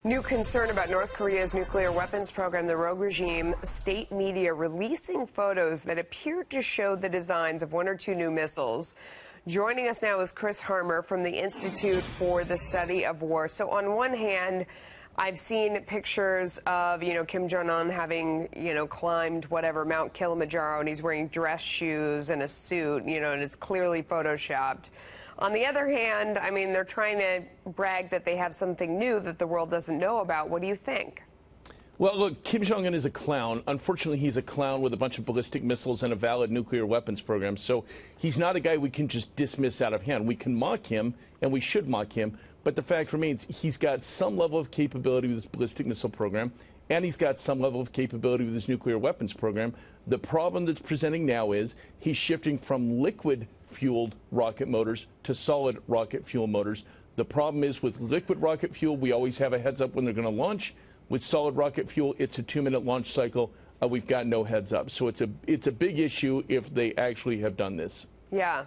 New concern about North Korea's nuclear weapons program, the rogue regime, state media releasing photos that appear to show the designs of one or two new missiles. Joining us now is Chris Harmer from the Institute for the Study of War. So on one hand, I've seen pictures of, Kim Jong Un having, climbed whatever, Mount Kilimanjaro, and he's wearing dress shoes and a suit, and it's clearly photoshopped. On the other hand, I mean, they're trying to brag that they have something new that the world doesn't know about. What do you think? Well, look, Kim Jong Un is a clown. Unfortunately, he's a clown with a bunch of ballistic missiles and a valid nuclear weapons program. So he's not a guy we can just dismiss out of hand. We can mock him, and we should mock him. But the fact remains, he's got some level of capability with his ballistic missile program, and he's got some level of capability with his nuclear weapons program. The problem that's presenting now is he's shifting from liquid-fueled rocket motors to solid rocket fuel motors. The problem is with liquid rocket fuel, we always have a heads up when they're going to launch. With solid rocket fuel, it's a 2-minute launch cycle. We've got no heads up. So it's a big issue if they actually have done this. Yeah.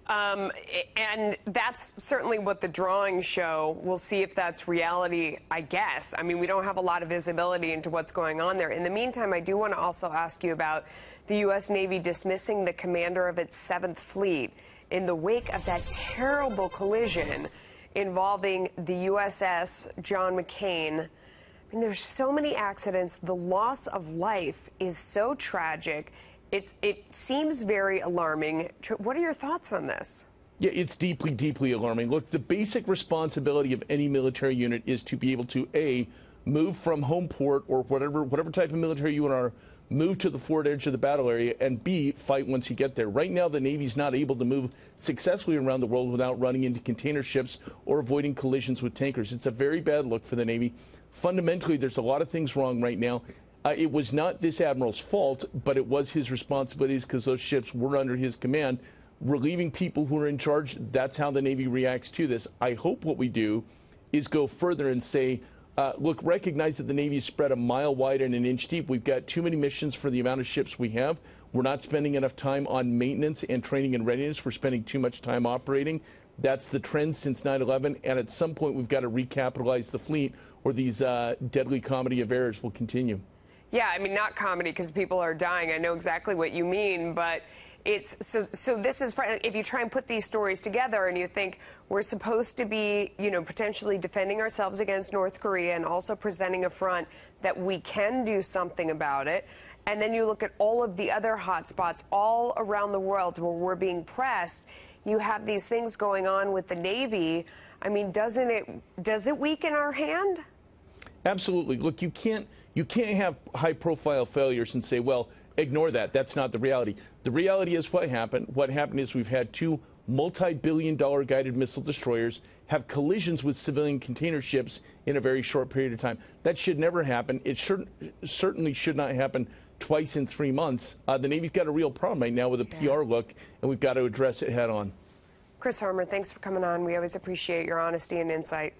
And that's certainly what the drawings show. We'll see if that's reality, I guess. I mean, we don't have a lot of visibility into what's going on there. In the meantime, I do want to also ask you about the U.S. Navy dismissing the commander of its 7th Fleet in the wake of that terrible collision involving the USS John McCain. I mean, there's so many accidents. The loss of life is so tragic. It seems very alarming. What are your thoughts on this? Yeah, it's deeply, deeply alarming. Look, the basic responsibility of any military unit is to be able to, A, move from home port or whatever type of military unit are, move to the forward edge of the battle area, and B, fight once you get there. Right now, the Navy's not able to move successfully around the world without running into container ships or avoiding collisions with tankers. It's a very bad look for the Navy. Fundamentally, there's a lot of things wrong right now. It was not this admiral's fault, but it was his responsibilities because those ships were under his command. Relieving people who are in charge, that's how the Navy reacts to this. I hope what we do is go further and say, look, recognize that the Navy is spread a mile wide and an inch deep. We've got too many missions for the amount of ships we have. We're not spending enough time on maintenance and training and readiness. We're spending too much time operating. That's the trend since 9/11, and at some point we've got to recapitalize the fleet or these deadly comedy of errors will continue. Yeah, I mean, not comedy because people are dying. I know exactly what you mean, but it's so this is, if you try and put these stories together and you think we're supposed to be, potentially defending ourselves against North Korea and also presenting a front that we can do something about it, and then you look at all of the other hot spots all around the world where we're being pressed, you have these things going on with the Navy. I mean, does it weaken our hand? Absolutely. Look, you can't have high-profile failures and say, well, ignore that. That's not the reality. The reality is what happened. What happened is we've had 2 multi-billion-dollar guided missile destroyers have collisions with civilian container ships in a very short period of time. That should never happen. It certainly should not happen twice in 3 months. The Navy's got a real problem right now with a PR look, and we've got to address it head on. Chris Harmer, thanks for coming on. We always appreciate your honesty and insight.